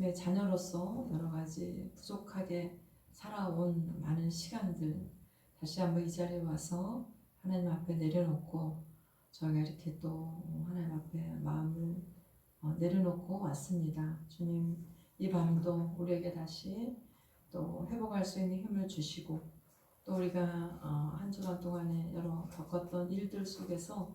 하나님의 자녀로서 여러 가지 부족하게 살아온 많은 시간들 다시 한번 이 자리에 와서 하나님 앞에 내려놓고 저희가 이렇게 또 하나님 앞에 마음을 내려놓고 왔습니다. 주님, 이 밤도 우리에게 다시 또 회복할 수 있는 힘을 주시고 또 우리가 한 주간 동안에 여러 겪었던 일들 속에서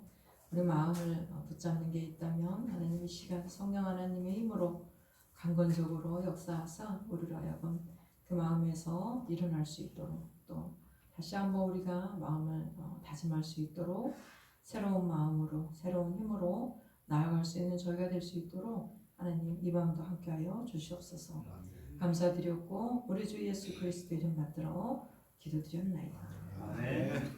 우리 마음을 붙잡는 게 있다면 하나님 이 시간 성령 하나님의 힘으로 강건적으로 역사하사 우리로 하여금 그 마음에서 일어날 수 있도록 또 다시 한번 우리가 마음을 다짐할 수 있도록 새로운 마음으로 새로운 힘으로 나아갈 수 있는 저희가 될 수 있도록 하나님 이 밤도 함께하여 주시옵소서. 감사드렸고 우리 주 예수 그리스도 이름 받들어 기도드렸나이다. 아멘.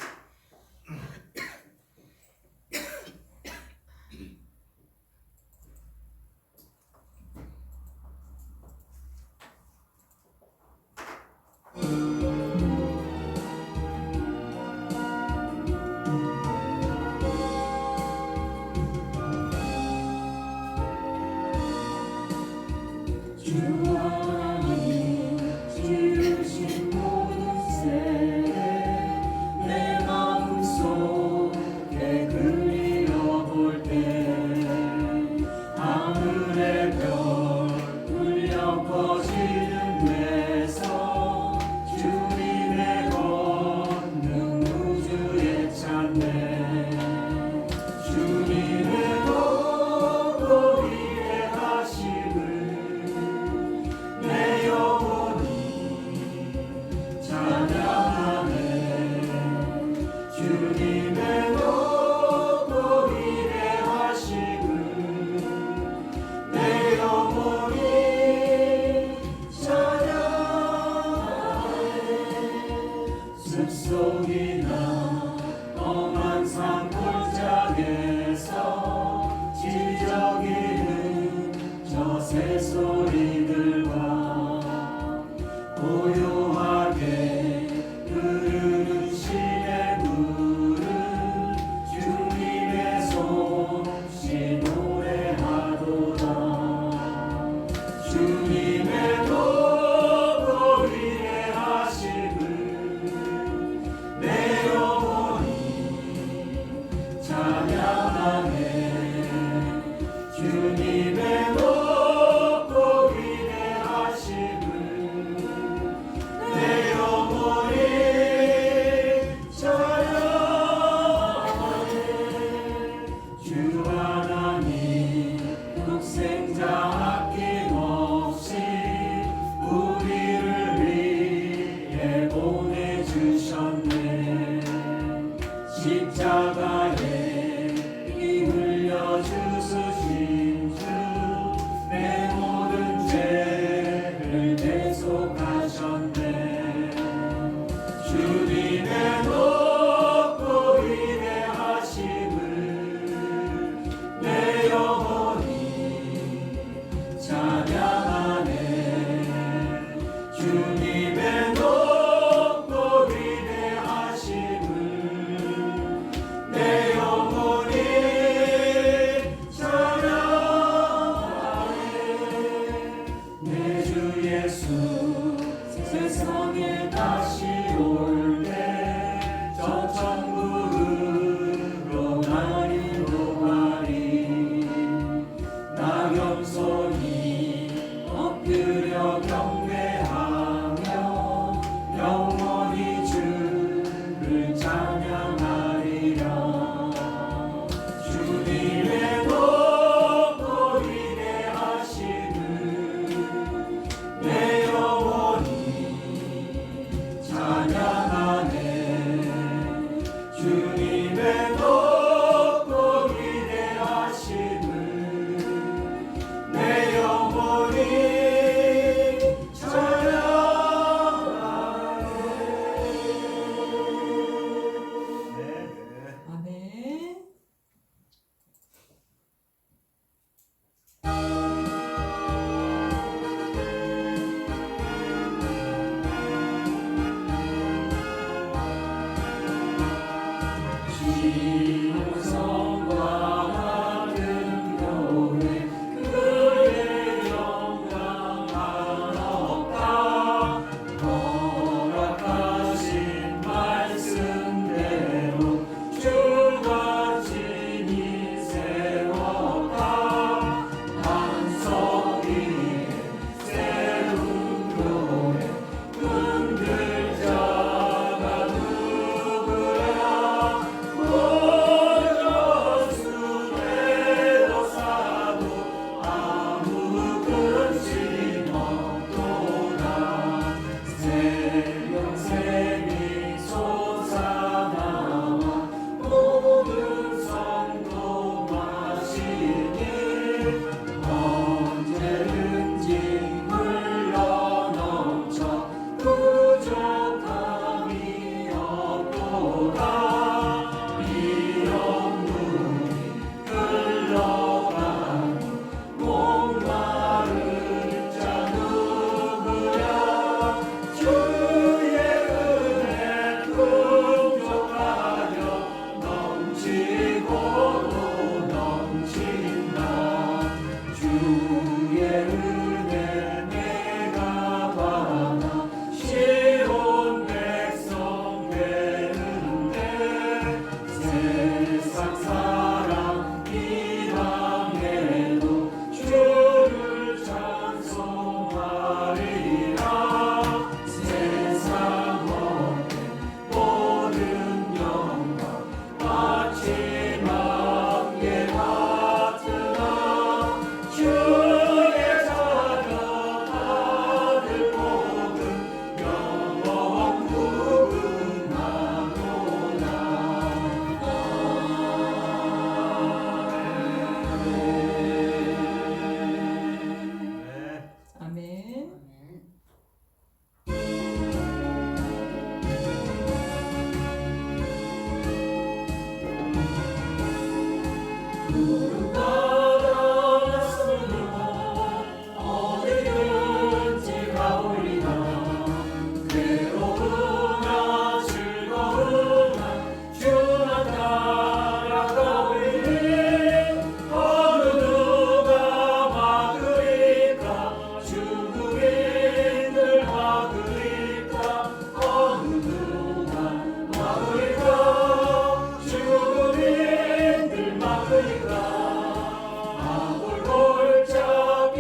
숲속이나 험한 산골짜기에서 지저귀는 저 새소리들과 고요하게 흐르는 시냇물을 주님의 솜씨 노래하도다. 주님의 높고 위대하심을 내 영혼이 찬양하네. 주님의 높고 위대하심을 내 영혼이 찬양하네. 주 하나님 독생자 아낌없이 우리를 위해 보내주셨네. 십자가에 피 흘려 죽으신 주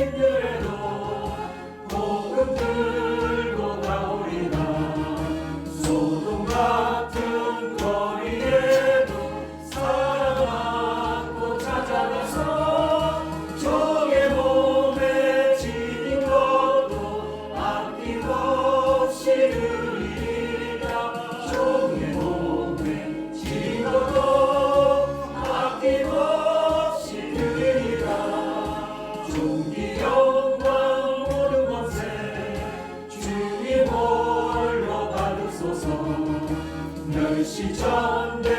힘들어도 복음 들고 가오리라. 소돔 같은 거리에도 사랑 안고 찾아가서 적의 몸에 지닌 것도 아낌없이 누리리라. 적의 몸에 지닌 것도 아낌없이 누리리라. 존귀 영광 모든 것에 주님 홀로 받으소서. 멸시전대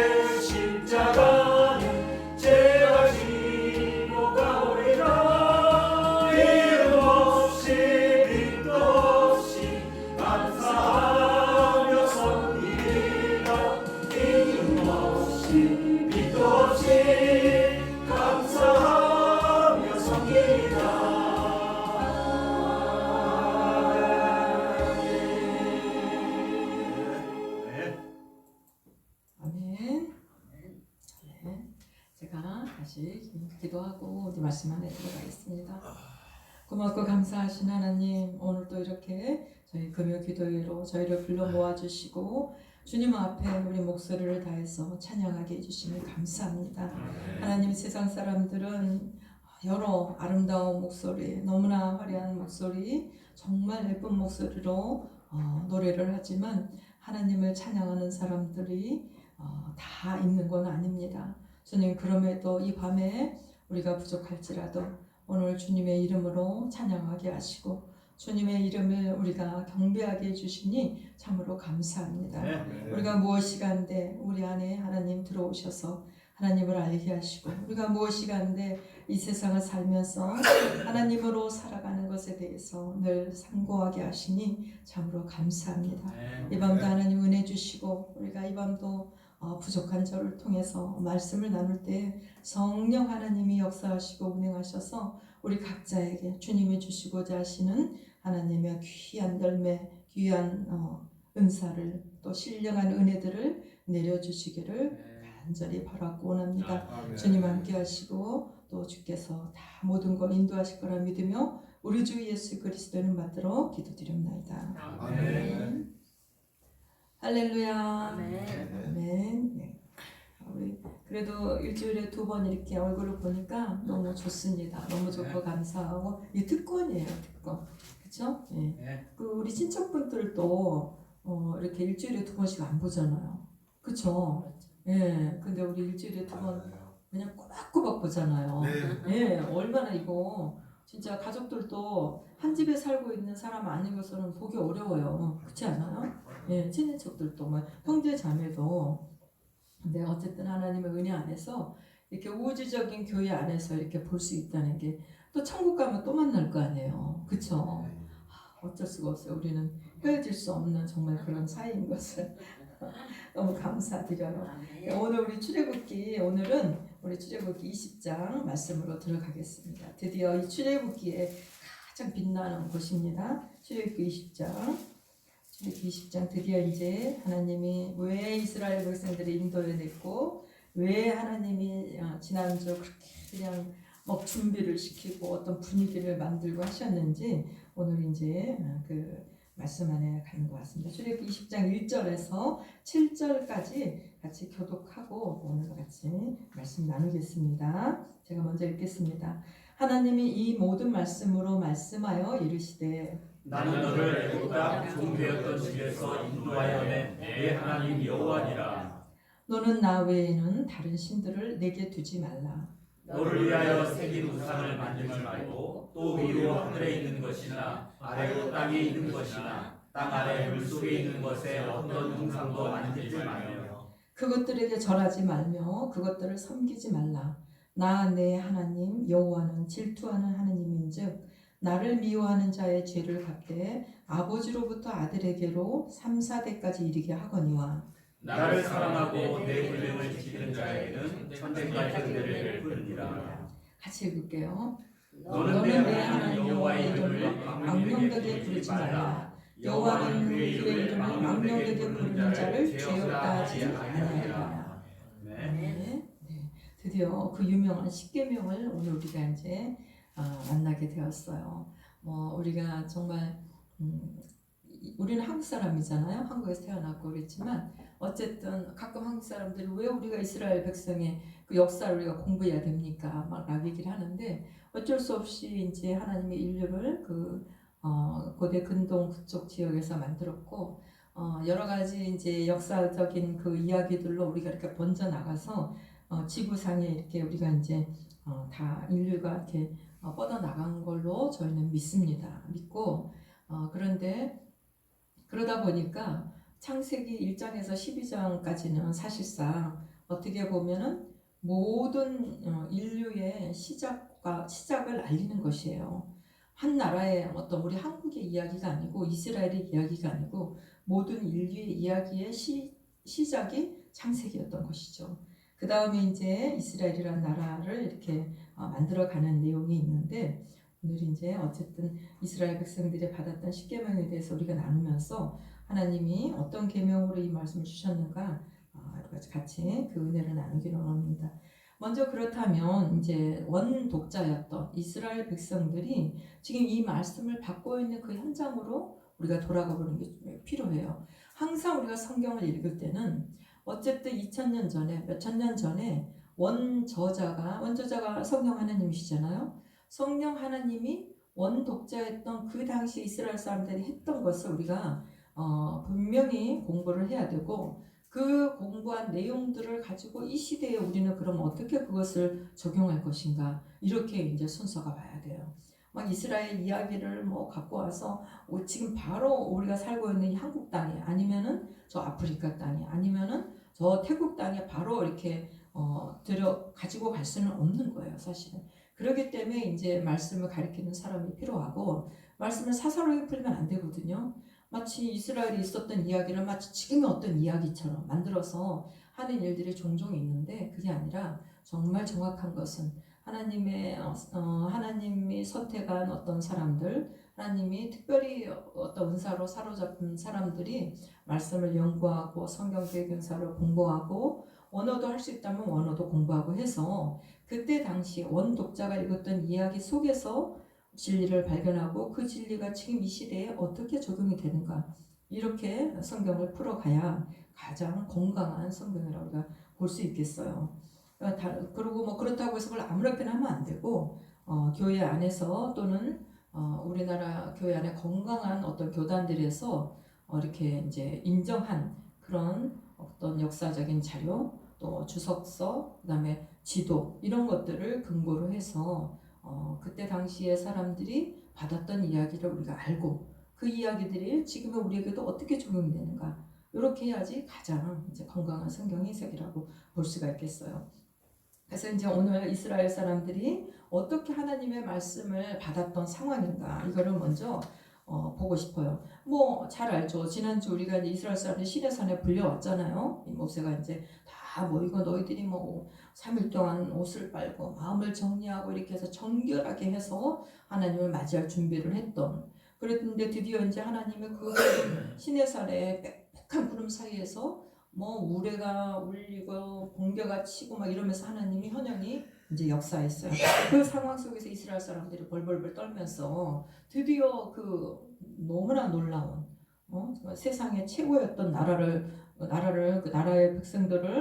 십자가는 제가 지고 가오리라. 이름 없이 빛도 없이 감사하며 섬기리라. 이름 없이 빛도 없이 감사하며 섬기리라. 아멘. 네. 제가 다시 기도하고 우리 말씀 안에 들어가겠습니다. 고맙고 감사하신 하나님, 오늘 또 이렇게 저희 금요 기도회로 저희를 불러 모아주시고 주님 앞에 우리 목소리를 다해서 찬양하게 해주시니 감사합니다. 하나님, 세상 사람들은 여러 아름다운 목소리, 너무나 화려한 목소리, 정말 예쁜 목소리로 노래를 하지만 하나님을 찬양하는 사람들이 다 있는 건 아닙니다. 주님, 그럼에도 이 밤에 우리가 부족할지라도 오늘 주님의 이름으로 찬양하게 하시고 주님의 이름을 우리가 경배하게 해주시니 참으로 감사합니다. 우리가 무엇이간데 우리 안에 하나님 들어오셔서 하나님을 알게 하시고 우리가 무엇이간데 이 세상을 살면서 하나님으로 살아가는 것에 대해서 늘 상고하게 하시니 참으로 감사합니다. 이 밤도 하나님 은혜 주시고 우리가 이 밤도 부족한 저를 통해서 말씀을 나눌 때 성령 하나님이 역사하시고 운행하셔서 우리 각자에게 주님이 주시고자 하시는 하나님의 귀한 열매, 귀한 은사를 또 신령한 은혜들을 내려주시기를 간절히 바라고 원합니다. 주님 함께 하시고 또 주께서 다 모든 걸 인도하실 거라 믿으며 우리 주 예수 그리스도를 받들어 기도드립니다. 아멘. 할렐루야. 아멘. 네. 우리 그래도 일주일에 2번 이렇게 얼굴을 보니까 너무 좋습니다. 너무 좋고 감사하고 이 특권이에요, 특권. 그렇죠? 예. 그 우리 친척분들도 이렇게 일주일에 2번씩 안 보잖아요. 그렇죠? 예. 근데 우리 일주일에 2번 그냥 꼬박꼬박 보잖아요. 예. 얼마나 이거 진짜 가족들도 한 집에 살고 있는 사람 아니고서는 보기 어려워요. 그렇지 않아요? 예. 친인척들도 뭐 형제 자매도. 근데 어쨌든 하나님의 은혜 안에서 이렇게 우주적인 교회 안에서 이렇게 볼 수 있다는 게 또 천국 가면 또 만날 거 아니에요. 그쵸? 어쩔 수가 없어요. 우리는 헤어질 수 없는 정말 그런 사이인 것을 너무 감사드려요. 오늘 우리 출애굽기, 오늘은 우리 출애굽기 20장 말씀으로 들어가겠습니다. 드디어 이 출애굽기에 가장 빛나는 곳입니다. 출애굽기 20장. 출애굽기 20장 드디어 이제 하나님이 왜 이스라엘 백성들을 인도해냈고 왜 하나님이 지난주 그렇게 그냥 막 준비를 시키고 어떤 분위기를 만들고 하셨는지 오늘 이제 그 말씀 안에 가는 것 같습니다. 출애굽기 20장 1절에서 7절까지 같이 교독하고 오늘 같이 말씀 나누겠습니다. 제가 먼저 읽겠습니다. 하나님이 이 모든 말씀으로 말씀하여 이르시되 나는 너를 애굽 땅 종되었던 집에서 인도하여 낸 내 하나님 여호와니라. 너는 나 외에는 다른 신들을 내게 두지 말라. 너를 위하여 새긴 우상을 만들지 말고 또 위로 하늘에 있는 것이나 아래로 땅에 있는 것이나 땅 아래 물속에 있는 것에 어떤 우상도 만들지 말며 그것들에게 절하지 말며 그것들을 섬기지 말라. 나 내 하나님 여호와는 질투하는 하나님인즉 나를 미워하는 자의 죄를 갚되 아버지로부터 아들에게로 3, 4대까지 이르게 하거니와 나를 사랑하고 내 계명을 지키는 자에게는 천대까지 은혜를 베푸느니라. 같이 읽을게요. 너는 내 하나님 여호와의 이름을 망령되게 부르지 말라. 여호와는 그의 이름을 망령되게 부르는 자를 죄없다 하지 아니하리라. 네. 드디어 그 유명한 십계명을 오늘 우리가 이제 만나게 되었어요. 우리가 정말 우리는 한국 사람이잖아요. 한국에서 태어났고 그랬지만 어쨌든 가끔 한국 사람들이 왜 우리가 이스라엘 백성의 그 역사를 우리가 공부해야 됩니까? 막 얘기를 하는데 어쩔 수 없이 이제 하나님의 인류를 고대 근동 그쪽 지역에서 만들었고 여러 가지 이제 역사적인 그 이야기들로 우리가 이렇게 번져 나가서 지구상에 이렇게 우리가 이제 다 인류가 이렇게 뻗어 나간 걸로 저희는 믿고 그런데 그러다 보니까 창세기 1장에서 12장까지는 사실상 어떻게 보면은 모든 인류의 시작을 알리는 것이에요. 한 나라의 어떤 우리 한국의 이야기가 아니고 이스라엘의 이야기가 아니고 모든 인류의 이야기의 시작이 창세기였던 것이죠. 그 다음에 이제 이스라엘이라는 나라를 이렇게 만들어가는 내용이 있는데 오늘 이제 어쨌든 이스라엘 백성들이 받았던 10계명에 대해서 우리가 나누면서 하나님이 어떤 계명으로 이 말씀을 주셨는가 같이 그 은혜를 나누기로 합니다. 먼저 그렇다면 이제 원독자였던 이스라엘 백성들이 지금 이 말씀을 받고 있는 그 현장으로 우리가 돌아가 보는 게 필요해요. 항상 우리가 성경을 읽을 때는 어쨌든 2000년 전에 몇천 년 전에 원저자가 성령 하나님이시잖아요. 성령 하나님이 원독자였던 그 당시 이스라엘 사람들이 했던 것을 우리가 분명히 공부를 해야 되고 그 공부한 내용들을 가지고 이 시대에 우리는 그럼 어떻게 그것을 적용할 것인가 이렇게 이제 순서가 봐야 돼요. 막 이스라엘 이야기를 갖고 와서 지금 바로 우리가 살고 있는 이 한국 땅에 아니면은 저 아프리카 땅에 아니면은 저 태국 땅에 바로 이렇게 가지고 갈 수는 없는 거예요, 사실은. 그렇기 때문에 이제 말씀을 가리키는 사람이 필요하고 말씀을 사사로이 풀면 안 되거든요. 마치 이스라엘이 있었던 이야기를 마치 지금의 어떤 이야기처럼 만들어서 하는 일들이 종종 있는데 그게 아니라 정말 정확한 것은 하나님이 선택한 어떤 사람들, 하나님이 특별히 어떤 은사로 사로잡힌 사람들이 말씀을 연구하고 성경교육 은사를 공부하고 원어도 할 수 있다면 원어도 공부하고 해서 그때 당시 원독자가 읽었던 이야기 속에서 진리를 발견하고 그 진리가 지금 이 시대에 어떻게 적용이 되는가 이렇게 성경을 풀어가야 가장 건강한 성경이라고 우리가 볼 수 있겠어요. 그리고 그렇다고 해서 그걸 아무렇게나 하면 안 되고 교회 안에서 또는 우리나라 교회 안에 건강한 어떤 교단들에서 이렇게 이제 인정한 그런 어떤 역사적인 자료 또 주석서 그다음에 지도 이런 것들을 근거로 해서 그때 당시에 사람들이 받았던 이야기를 우리가 알고 그 이야기들이 지금의 우리에게도 어떻게 적용이 되는가 이렇게 해야지 가장 이제 건강한 성경 해석이라고 볼 수가 있겠어요. 그래서 이제 오늘 이스라엘 사람들이 어떻게 하나님의 말씀을 받았던 상황인가 이거를 먼저 보고 싶어요. 잘 알죠. 지난주 우리가 이제 이스라엘 사람들이 시내산에 불려왔잖아요. 이 모세가 이제 다 모이고 너희들이 3일 동안 옷을 빨고 마음을 정리하고 이렇게 해서 정결하게 해서 하나님을 맞이할 준비를 했던 그랬는데 드디어 이제 하나님의 그 시내산의 빽빽한 구름 사이에서 우레가 울리고 번개가 치고 막 이러면서 하나님이 현영이 이제 역사했어요. 그 상황 속에서 이스라엘 사람들이 벌벌벌 떨면서 드디어 그 너무나 놀라운 세상의 최고였던 그 나라의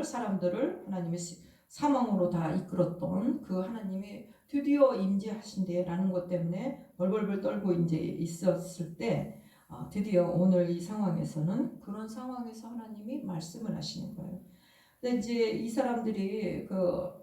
사람들을 하나님의 사망으로 다 이끌었던 그 하나님이 드디어 임재하신대라는 것 때문에 벌벌벌 떨고 이제 있었을 때 드디어 오늘 이 상황에서는 그런 상황에서 하나님이 말씀을 하시는 거예요. 근데 이제 이 사람들이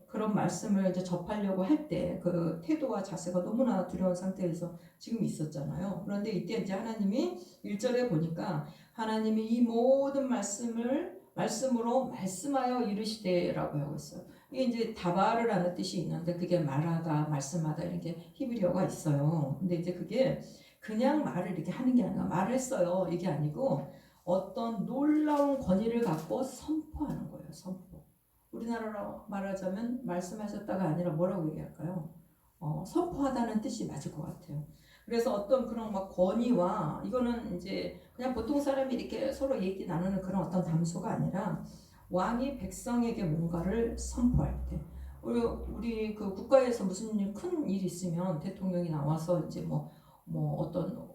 그런 말씀을 이제 접하려고 할 때 그 태도와 자세가 너무나 두려운 상태에서 지금 있었잖아요. 그런데 이때 이제 하나님이 1절에 보니까 하나님이 이 모든 말씀으로 말씀하여 이르시되라고 하고 있어요. 이게 이제 다발을 하는 뜻이 있는데 그게 말하다, 말씀하다 이런 게 히브리어가 있어요. 근데 이제 그게 그냥 말을 이렇게 하는 게 아니라 말했어요. 이게 아니고 어떤 놀라운 권위를 갖고 선포하는 거예요. 선포. 우리나라로 말하자면 말씀하셨다가 아니라 뭐라고 얘기할까요? 선포하다는 뜻이 맞을 것 같아요. 그래서 어떤 그런 권위와 이거는 이제 그냥 보통 사람이 이렇게 서로 얘기 나누는 그런 어떤 담소가 아니라 왕이 백성에게 뭔가를 선포할 때 우리 그 국가에서 무슨 큰 일이 있으면 대통령이 나와서 이제 뭐 어떤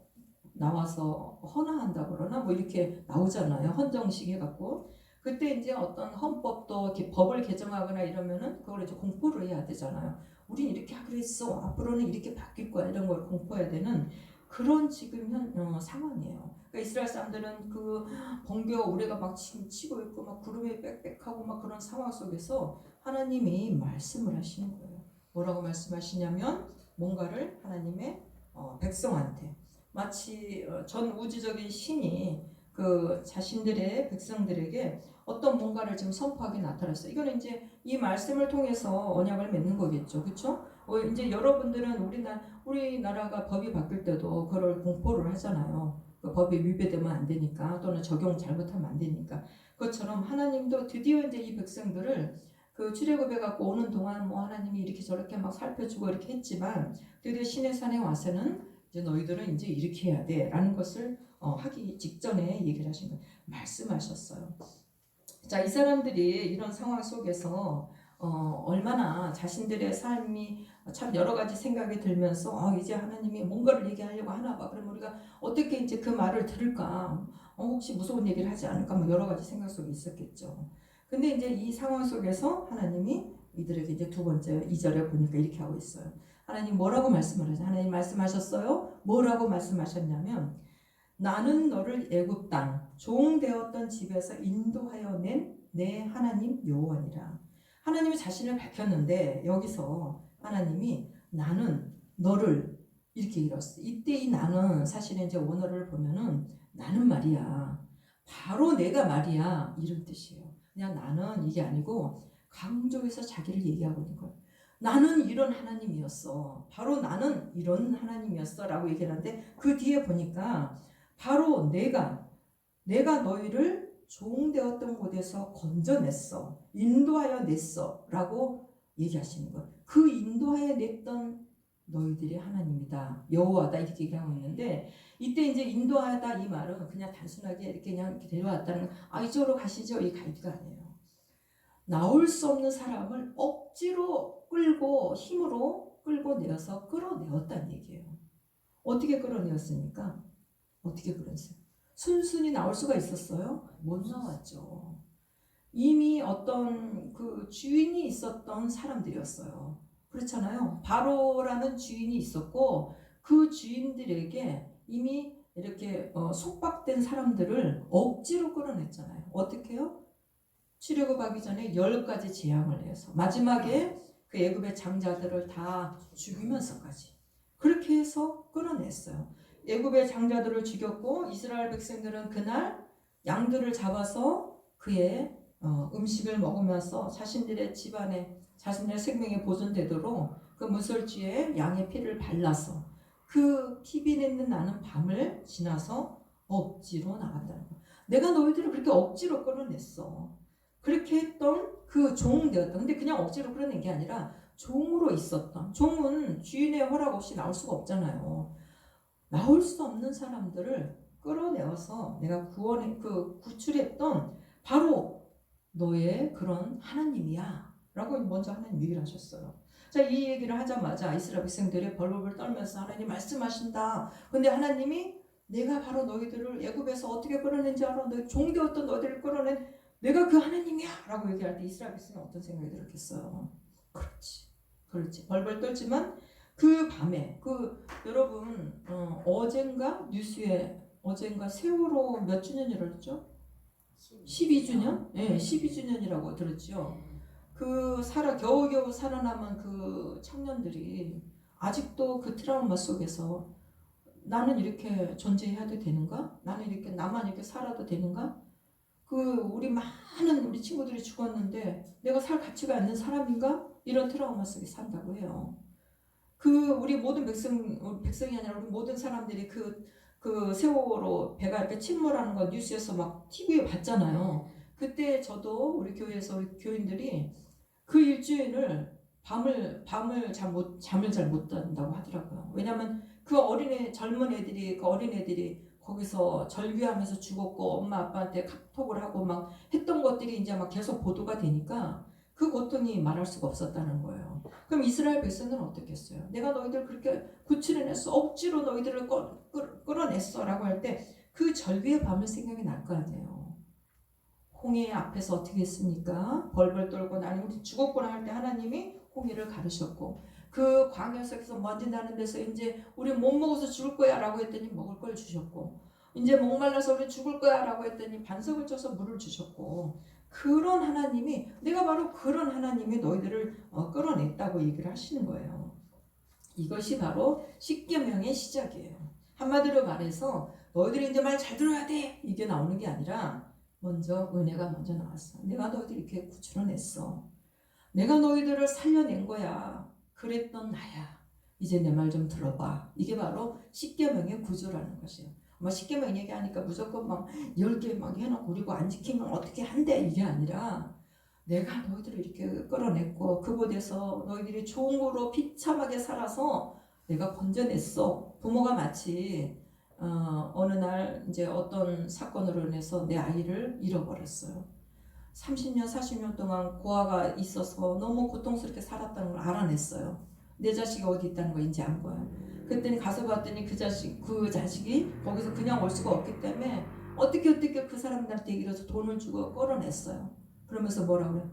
나와서 헌화한다 그러나 뭐 이렇게 나오잖아요. 헌정식 해갖고 그때 이제 어떤 헌법도 이렇게 법을 개정하거나 이러면은 그걸 이제 공포를 해야 되잖아요. 우린 이렇게 하기로 했어. 앞으로는 이렇게 바뀔 거야. 이런 걸 공포해야 되는 그런 지금 상황이에요. 그러니까 이스라엘 사람들은 그 번개가 우레가 막 치고 있고 막 구름이 빽빽하고 막 그런 상황 속에서 하나님이 말씀을 하시는 거예요. 뭐라고 말씀하시냐면 뭔가를 하나님의 백성한테 마치 전 우주적인 신이 그 자신들의 백성들에게 어떤 뭔가를 지금 선포하게 나타났어요. 이거는 이제 이 말씀을 통해서 언약을 맺는 거겠죠, 그렇죠? 이제 여러분들은 우리나라가 법이 바뀔 때도 그걸 공포를 하잖아요. 그 법이 위배되면 안 되니까 또는 적용 잘못하면 안 되니까. 그것처럼 하나님도 드디어 이제 이 백성들을 그 출애굽해 갖고 오는 동안 뭐 하나님이 이렇게 저렇게 막 살펴주고 이렇게 했지만 드디어 신의 산에 와서는 이제 너희들은 이제 이렇게 해야 돼라는 것을 하기 직전에 얘기를 하신 거예요. 말씀하셨어요. 자, 이 사람들이 이런 상황 속에서 얼마나 자신들의 삶이 참 여러 가지 생각이 들면서 이제 하나님이 뭔가를 얘기하려고 하나 봐. 그럼 우리가 어떻게 이제 그 말을 들을까? 혹시 무서운 얘기를 하지 않을까? 뭐 여러 가지 생각 속에 있었겠죠. 근데 이제 이 상황 속에서 하나님이 이들에게 이제 두 번째 2절에 보니까 이렇게 하고 있어요. 하나님 뭐라고 말씀을 하죠? 하나님 말씀하셨어요? 뭐라고 말씀하셨냐면 나는 너를 애굽 땅 종 되었던 집에서 인도하여 낸 내 하나님 여호와니라. 하나님이 자신을 밝혔는데 여기서 하나님이 나는 너를 이렇게 이뤘어. 이때 이 나는 사실은 이제 원어를 보면은 나는 말이야. 바로 내가 말이야. 이런 뜻이에요. 그냥 나는 이게 아니고 강조해서 자기를 얘기하고 있는 거예요. 나는 이런 하나님이었어. 바로 나는 이런 하나님이었어. 라고 얘기하는데 그 뒤에 보니까 바로 내가 너희를 종되었던 곳에서 건져냈어. 인도하여 냈어. 라고 얘기하시는 거예요. 그 인도하여 냈던 너희들이 하나님이다. 여호와다. 이렇게 얘기하고 있는데 이때 이제 인도하다 이 말은 그냥 단순하게 이렇게 그냥 이렇게 데려왔다는 이쪽으로 가시죠. 이 가이드가 아니에요. 나올 수 없는 사람을 억지로 힘으로 끌고 내어서 끌어내었다는 얘기예요. 어떻게 끌어내었습니까? 어떻게 끌어냈어요? 순순히 나올 수가 있었어요? 못 나왔죠. 이미 어떤 그 주인이 있었던 사람들이었어요. 그렇잖아요. 바로라는 주인이 있었고 그 주인들에게 이미 이렇게 속박된 사람들을 억지로 끌어냈잖아요. 어떻게요? 출애굽하기 전에 10가지 재앙을 내서 마지막에 그 애굽의 장자들을 다 죽이면서까지 그렇게 해서 끌어냈어요. 애굽의 장자들을 죽였고 이스라엘 백성들은 그날 양들을 잡아서 그의 음식을 먹으면서 자신들의 집안에 자신의 생명이 보존되도록 그 문설주에 양의 피를 발라서 그 피비내는 나는 밤을 지나서 억지로 나간다는 거야. 내가 너희들을 그렇게 억지로 끌어냈어. 그렇게 했던 그 종 되었던, 근데 그냥 억지로 끌어낸 게 아니라 종으로 있었던, 종은 주인의 허락 없이 나올 수가 없잖아요. 나올 수 없는 사람들을 끌어내어서 내가 구출했던 바로 너의 그런 하나님이야 라고 먼저 하나님 얘기를 하셨어요. 자, 이 얘기를 하자마자 이스라엘 백성들이 벌벌 떨면서 하나님 말씀하신다. 근데 하나님이 내가 바로 너희들을 애굽에서 어떻게 끌어낸지 알아? 너 종되었던 너희들을 끌어낸 내가 그 하나님이야 라고 얘기할 때 이스라엘 백성이 어떤 생각이 들었겠어요? 그렇지 벌벌 떨지만 그 밤에 여러분 어젠가 뉴스에 세월호 몇 주년이라고 그랬죠? 12주년? 네, 12주년이라고 들었죠. 겨우겨우 살아남은 그 청년들이 아직도 그 트라우마 속에서 나는 이렇게 존재해야도 되는가? 나는 이렇게 나만 이렇게 살아도 되는가? 우리 많은 우리 친구들이 죽었는데 내가 살 가치가 있는 사람인가? 이런 트라우마 속에 산다고 해요. 우리 모든 백성이 아니라 우리 모든 사람들이 그 세월호 배가 이렇게 침몰하는 거 뉴스에서 막 TV에 봤잖아요. 그때 저도 우리 교회에서 우리 교인들이 그 일주일을 잠을 잘 못 잔다고 하더라고요. 왜냐하면 젊은 애들이 거기서 절규하면서 죽었고 엄마 아빠한테 카톡을 하고 막 했던 것들이 이제 막 계속 보도가 되니까 그 고통이 말할 수가 없었다는 거예요. 그럼 이스라엘 백성들은 어떻겠어요? 내가 너희들 그렇게 구출해냈어. 억지로 너희들을 끌어냈어. 라고 할 때 그 절규의 밤을 생각이 날 거 아니에요. 홍해 앞에서 어떻게 했습니까? 벌벌 떨고 나는 우리 죽었구나 할 때 하나님이 홍해를 가르셨고, 그 광야 속에서 먼지 나는 데서 이제 우리 못 먹어서 죽을 거야 라고 했더니 먹을 걸 주셨고, 이제 목말라서 우리 죽을 거야 라고 했더니 반석을 쳐서 물을 주셨고, 그런 하나님이, 내가 바로 그런 하나님이 너희들을 끌어냈다고 얘기를 하시는 거예요. 이것이 바로 십계명의 시작이에요. 한마디로 말해서 너희들이 이제 말 잘 들어야 돼 이게 나오는 게 아니라 먼저 은혜가 먼저 나왔어. 내가 너희들 이렇게 구출해냈어. 내가 너희들을 살려낸 거야. 그랬던 나야. 이제 내 말 좀 들어봐. 이게 바로 십계명의 구조라는 것이에요. 뭐 십계명 얘기하니까 무조건 막 10개 막 해놓고 그리고 안 지키면 어떻게 한대 이게 아니라, 내가 너희들을 이렇게 끌어냈고 그곳에서 너희들이 좋은 거로 비참하게 살아서 내가 건져냈어. 부모가 마치 어느 날 이제 어떤 사건으로 인해서 내 아이를 잃어버렸어요. 30년 40년 동안 고아가 있어서 너무 고통스럽게 살았다는 걸 알아냈어요. 내 자식이 어디 있다는 거 이제 안 거야. 그랬더니 가서 봤더니 그 자식이 거기서 그냥 올 수가 없기 때문에 어떻게 그 사람들한테 얘기를 해서 돈을 주고 끌어냈어요. 그러면서 뭐라 그래?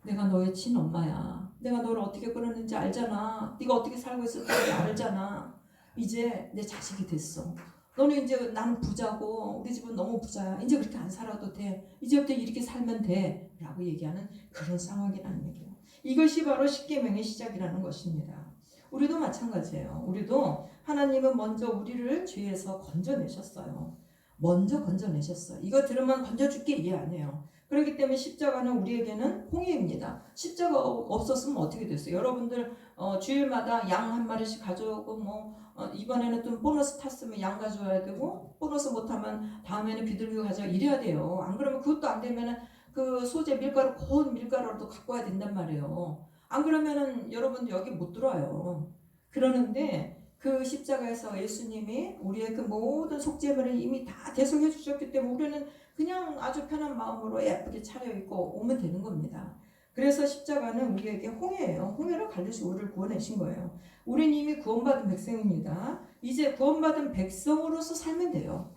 내가 너의 친엄마야. 내가 너를 어떻게 끌어냈는지 알잖아. 네가 어떻게 살고 있었는지 알잖아. 이제 내 자식이 됐어. 너는 이제 나는 부자고 우리 집은 너무 부자야. 이제 그렇게 안 살아도 돼. 이제부터 이렇게 살면 돼. 라고 얘기하는 그런 상황이라는 얘기예요. 이것이 바로 십계명의 시작이라는 것입니다. 우리도 마찬가지예요. 우리도 하나님은 먼저 우리를 죄에서 건져내셨어요. 먼저 건져내셨어요. 이거 들으면 건져줄게 이해 안 해요. 그렇기 때문에 십자가는 우리에게는 홍해입니다. 십자가 없었으면 어떻게 됐어요? 여러분들 주일마다 양 한 마리씩 가져오고 이번에는 또 보너스 탔으면 양 가져와야 되고, 보너스 못하면 다음에는 비둘기 가져와 이래야 돼요. 안 그러면 그것도 안 되면은 그 소재 밀가루 고운 밀가루도 갖고 와야 된단 말이에요. 안 그러면은 여러분들 여기 못 들어와요. 그러는데 그 십자가에서 예수님이 우리의 그 모든 속죄물을 이미 다 대속해 주셨기 때문에 우리는 그냥 아주 편한 마음으로 예쁘게 차려입고 오면 되는 겁니다. 그래서 십자가는 우리에게 홍해예요. 홍해를 갈리시고 우리를 구원하신 거예요. 우리는 이미 구원받은 백성입니다. 이제 구원받은 백성으로서 살면 돼요.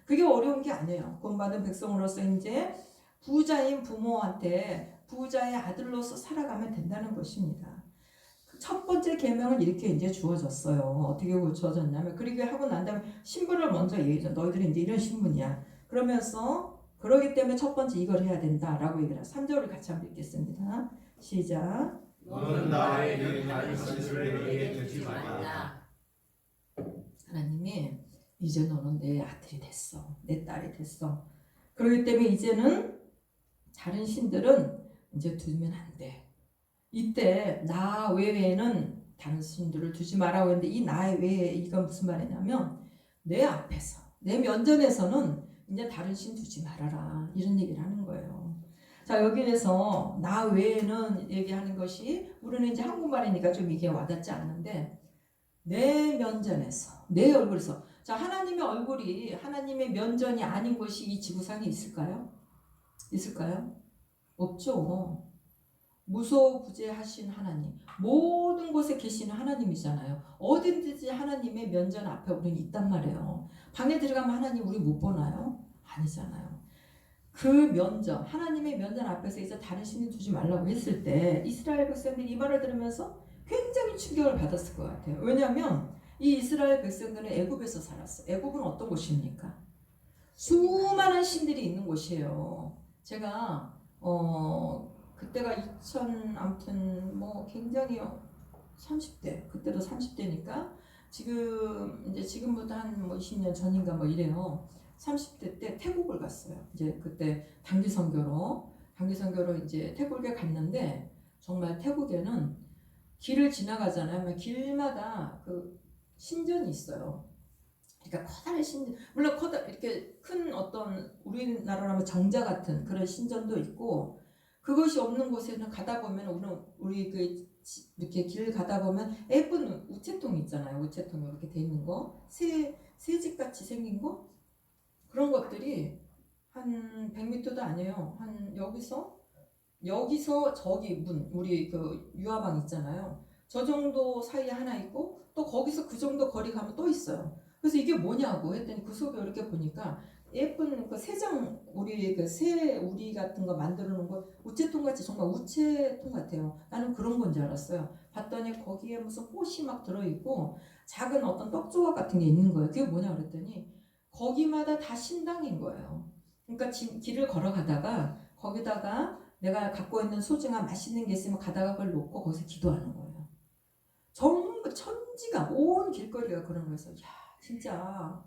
그게 어려운 게 아니에요. 구원받은 백성으로서 이제 부자인 부모한테 부자의 아들로서 살아가면 된다는 것입니다. 첫 번째 계명은 이렇게 이제 주어졌어요. 어떻게 주어졌냐면, 그렇게 하고 난 다음에 신분을 먼저 얘기해줘. 너희들은 이제 이런 신분이야. 그러면서 그러기 때문에 첫 번째 이걸 해야 된다라고 얘기를 해요. 3절을 같이 한번 읽겠습니다. 시작. 너는 나의 다른 신들을 내게 두지 말라. 하나님이 이제 너는 내 아들이 됐어. 내 딸이 됐어. 그렇기 때문에 이제는 다른 신들은 이제 두면 안 돼. 이때 나 외에는 다른 신들을 두지 말라고 했는데, 이 나 외에 이건 무슨 말이냐면 내 앞에서 내 면전에서는 이제 다른 신 두지 말아라 이런 얘기를 하는 거예요. 자, 여기에서 나 외에는 얘기하는 것이, 우리는 이제 한국말이니까 좀 이게 와닿지 않는데, 내 면전에서 내 얼굴에서, 자, 하나님의 얼굴이 하나님의 면전이 아닌 것이 이 지구상에 있을까요? 있을까요? 없죠. 무소부재하신 하나님, 모든 곳에 계시는 하나님이잖아요. 어딘지 하나님의 면전 앞에 우리는 있단 말이에요. 방에 들어가면 하나님 우리 못 보나요? 아니잖아요. 그 면전, 하나님의 면전 앞에서 이제 다른 신을 두지 말라고 했을 때 이스라엘 백성들이 이 말을 들으면서 굉장히 충격을 받았을 것 같아요. 왜냐하면 이 이스라엘 백성들은 애굽에서 살았어. 애굽은 어떤 곳입니까? 수많은 신들이 있는 곳이에요. 제가 그때가 아무튼 굉장히 30대, 그때도 30대니까 지금보다 한 20년 전인가 이래요. 30대 때 태국을 갔어요. 이제 그때 단기 선교로 이제 태국에 갔는데, 정말 태국에는 길을 지나가잖아요. 길마다 그 신전이 있어요. 그러니까 커다란 신전, 물론 이렇게 큰 어떤 우리나라로 하면 정자 같은 그런 신전도 있고, 그것이 없는 곳에는 가다 보면 우리 이렇게 길 가다 보면 예쁜 우체통 있잖아요. 우체통 이렇게 돼 있는 거, 새집 같이 생긴 거, 그런 것들이 한 100m도 아니에요. 한 여기서 여기서 저기 문, 우리 그 유화방 있잖아요. 저 정도 사이에 하나 있고 또 거기서 그 정도 거리 가면 또 있어요. 그래서 이게 뭐냐고 했더니 그 속에 이렇게 보니까 예쁜 그 세장 우리 그 새 우리 같은 거 만들어 놓은 거 우체통 같이 정말 우체통 같아요. 나는 그런 건 줄 알았어요. 봤더니 거기에 무슨 꽃이 막 들어있고 작은 어떤 떡 조각 같은 게 있는 거예요. 그게 뭐냐 그랬더니 거기마다 다 신당인 거예요. 그러니까 길을 걸어가다가 거기다가 내가 갖고 있는 소중한 맛있는 게 있으면 가다가 그걸 놓고 거기서 기도하는 거예요. 전부 천지가 온 길거리가 그런 거여서 야 진짜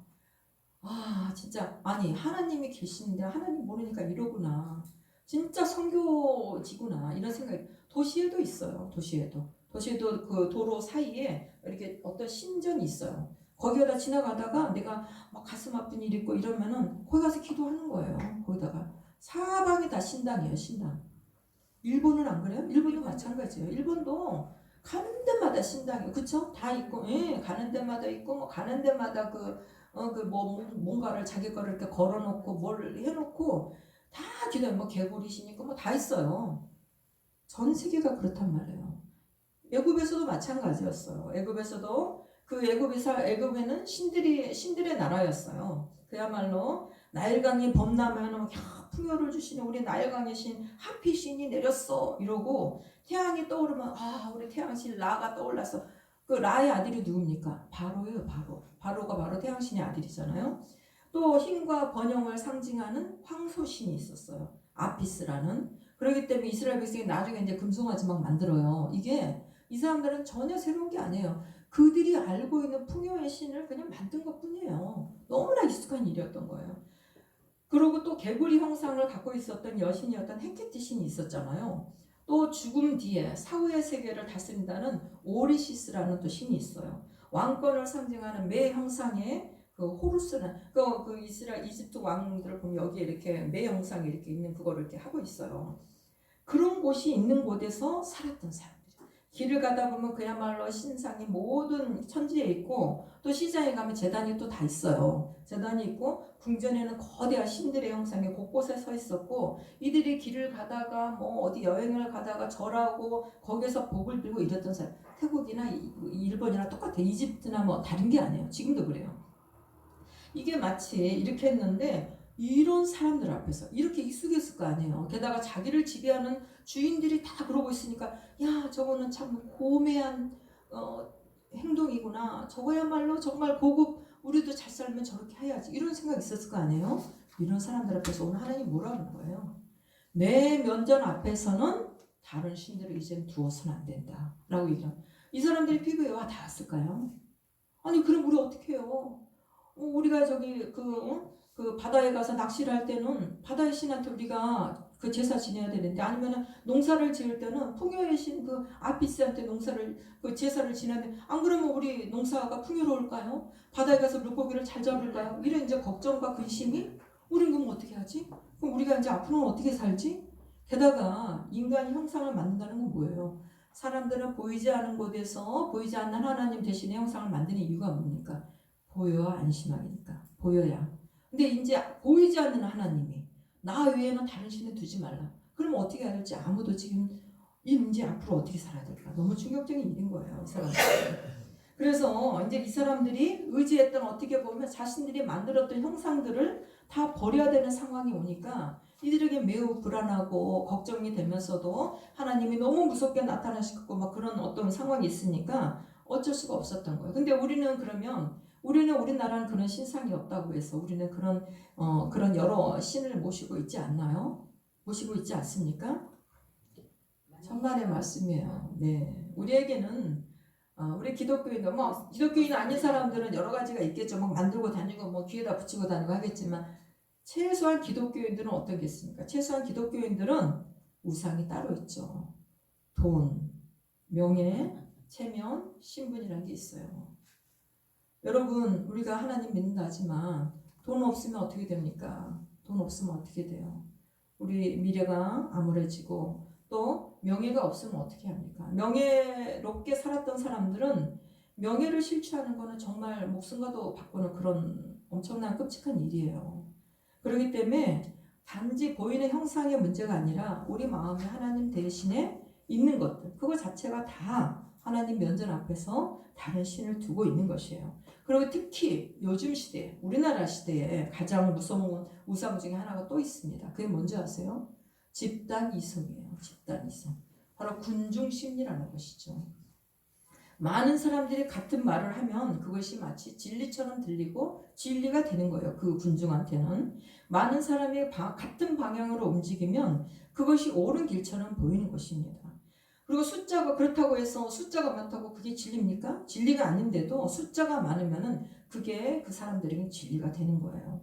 진짜 아니 하나님이 계시는데 하나님 모르니까 이러구나. 진짜 선교지구나 이런 생각이 도시에도 있어요. 도시에도 그 도로 사이에 이렇게 어떤 신전이 있어요. 거기에다 지나가다가 내가 막 가슴 아픈 일 있고 이러면은 거기 가서 기도하는 거예요. 거기다가 사방이 다 신당이에요. 신당. 일본은 안 그래요? 일본도 마찬가지예요. 일본도 가는 데마다 신당이에요. 그쵸? 다 있고, 예, 가는 데마다 있고, 뭐, 가는 데마다 뭔가를 자기 거를 이렇게 걸어놓고, 뭘 해놓고, 다 기도해. 뭐, 개구리시니까 뭐, 다 있어요. 전 세계가 그렇단 말이에요. 애굽에서도 마찬가지였어요. 애굽에는 신들의 나라였어요. 그야말로, 나일강이 범람하면 풍요를 주시는 우리 나일강의 신 하피 신이 내렸어 이러고 태양이 떠오르면 우리 태양신 라가 떠올랐어. 그 라의 아들이 누굽니까? 바로예요. 바로가 바로 태양신의 아들이잖아요. 또 힘과 번영을 상징하는 황소신이 있었어요. 아피스라는. 그렇기 때문에 이스라엘 백성이 나중에 이제 금송아지 막 만들어요. 이게 이 사람들은 전혀 새로운 게 아니에요. 그들이 알고 있는 풍요의 신을 그냥 만든 것 뿐이에요. 너무나 익숙한 일이었던 거예요. 그리고 또 개구리 형상을 갖고 있었던 여신이었던 헤케티 신이 있었잖아요. 또 죽음 뒤에 사후의 세계를 다스린다는 오리시스라는 또 신이 있어요. 왕권을 상징하는 매 형상의 그 호루스라는 그 이집트 왕들을 보면 여기에 이렇게 매 형상이 이렇게 있는 그거를 이렇게 하고 있어요. 그런 곳이 있는 곳에서 살았던 사람들. 길을 가다 보면 그야말로 신상이 모든 천지에 있고 또 시장에 가면 제단이 또 다 있어요. 제단이 있고 궁전에는 거대한 신들의 형상이 곳곳에 서 있었고 이들이 길을 가다가 뭐 어디 여행을 가다가 절하고 거기서 복을 빌고 이랬던 사람. 태국이나 일본이나 똑같아. 이집트나 뭐 다른 게 아니에요. 지금도 그래요. 이게 마치 이렇게 했는데 이런 사람들 앞에서 이렇게 익숙했을 거 아니에요. 게다가 자기를 지배하는 주인들이 다 그러고 있으니까 야 저거는 참 고매한 행동이구나. 저거야말로 정말 고급 우리도 잘 살면 저렇게 해야지. 이런 생각이 있었을 거 아니에요. 이런 사람들 앞에서 오늘 하나님 뭐라 하는 거예요. 내 면전 앞에서는 다른 신들을 이젠 두어서는 안 된다 라고 얘기해요. 이 사람들이 피부에 와 닿았을까요? 아니 그럼 우리 어떻게 해요? 우리가 저기 그 바다에 가서 낚시를 할 때는 바다의 신한테 우리가 그 제사 지내야 되는데 아니면은 농사를 지을 때는 풍요의 신 그 아피스한테 그 제사를 지내야 돼. 안 그러면 우리 농사가 풍요로울까요? 바다에 가서 물고기를 잘 잡을까요? 이런 이제 걱정과 근심이 우린 그럼 어떻게 하지? 그럼 우리가 이제 앞으로는 어떻게 살지? 게다가 인간이 형상을 만든다는 건 뭐예요? 사람들은 보이지 않는 곳에서 보이지 않는 하나님 대신에 형상을 만드는 이유가 뭡니까? 보여야 안심하니까. 보여야. 근데 이제 보이지 않는 하나님이 나 외에는 다른 신을 두지 말라. 그럼 어떻게 해야 될지 아무도 지금 이제 앞으로 어떻게 살아야 될까? 너무 충격적인 일인 거예요. 이 사람들. 그래서 이제 이 사람들이 의지했던 어떻게 보면 자신들이 만들었던 형상들을 다 버려야 되는 상황이 오니까 이들에게 매우 불안하고 걱정이 되면서도 하나님이 너무 무섭게 나타나시고 막 그런 어떤 상황이 있으니까 어쩔 수가 없었던 거예요. 근데 우리나라는 그런 신상이 없다고 해서 우리는 그런 여러 신을 모시고 있지 않나요? 모시고 있지 않습니까? 천만의 말씀이에요. 네, 우리에게는 우리 기독교인들 기독교인 아닌 사람들은 여러 가지가 있겠죠. 막 만들고 다니고 뭐 귀에다 붙이고 다니고 하겠지만 최소한 기독교인들은 어떤 게 있습니까? 최소한 기독교인들은 우상이 따로 있죠. 돈, 명예, 체면, 신분이라는 게 있어요. 여러분 우리가 하나님 믿는다 하지만 돈 없으면 어떻게 됩니까? 돈 없으면 어떻게 돼요? 우리 미래가 암울해지고 또 명예가 없으면 어떻게 합니까? 명예롭게 살았던 사람들은 명예를 실추하는 거는 정말 목숨과도 바꾸는 그런 엄청난 끔찍한 일이에요. 그렇기 때문에 단지 보이는 형상의 문제가 아니라 우리 마음에 하나님 대신에 있는 것들, 그거 자체가 다 하나님 면전 앞에서 다른 신을 두고 있는 것이에요. 그리고 특히 요즘 시대, 우리나라 시대에 가장 무서운 우상 중에 하나가 또 있습니다. 그게 뭔지 아세요? 집단 이성이에요. 집단 이성. 바로 군중 심리라는 것이죠. 많은 사람들이 같은 말을 하면 그것이 마치 진리처럼 들리고 진리가 되는 거예요. 그 군중한테는. 많은 사람이 같은 방향으로 움직이면 그것이 옳은 길처럼 보이는 것입니다. 그리고 숫자가 그렇다고 해서 숫자가 많다고 그게 진리입니까? 진리가 아닌데도 숫자가 많으면은 그게 그 사람들에게 진리가 되는 거예요.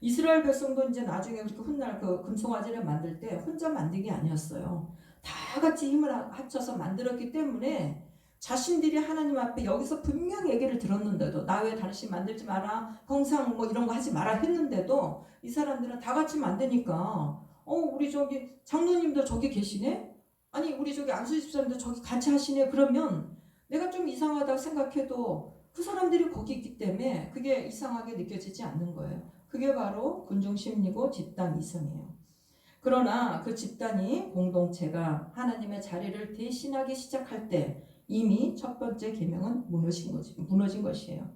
이스라엘 백성도 이제 나중에 그렇게 훗날 그 금송아지를 만들 때 혼자 만든 게 아니었어요. 다 같이 힘을 합쳐서 만들었기 때문에 자신들이 하나님 앞에 여기서 분명히 얘기를 들었는데도 나 왜 다른 신 만들지 마라, 형상 뭐 이런 거 하지 마라 했는데도 이 사람들은 다 같이 만드니까 우리 저기 장로님도 저기 계시네? 아니 우리 저기 안수 집사님도 저기 같이 하시네? 그러면 내가 좀 이상하다고 생각해도 그 사람들이 거기 있기 때문에 그게 이상하게 느껴지지 않는 거예요. 그게 바로 군중 심리고 집단 이성이에요. 그러나 그 집단이 공동체가 하나님의 자리를 대신하기 시작할 때 이미 첫 번째 계명은 무너진 것이에요.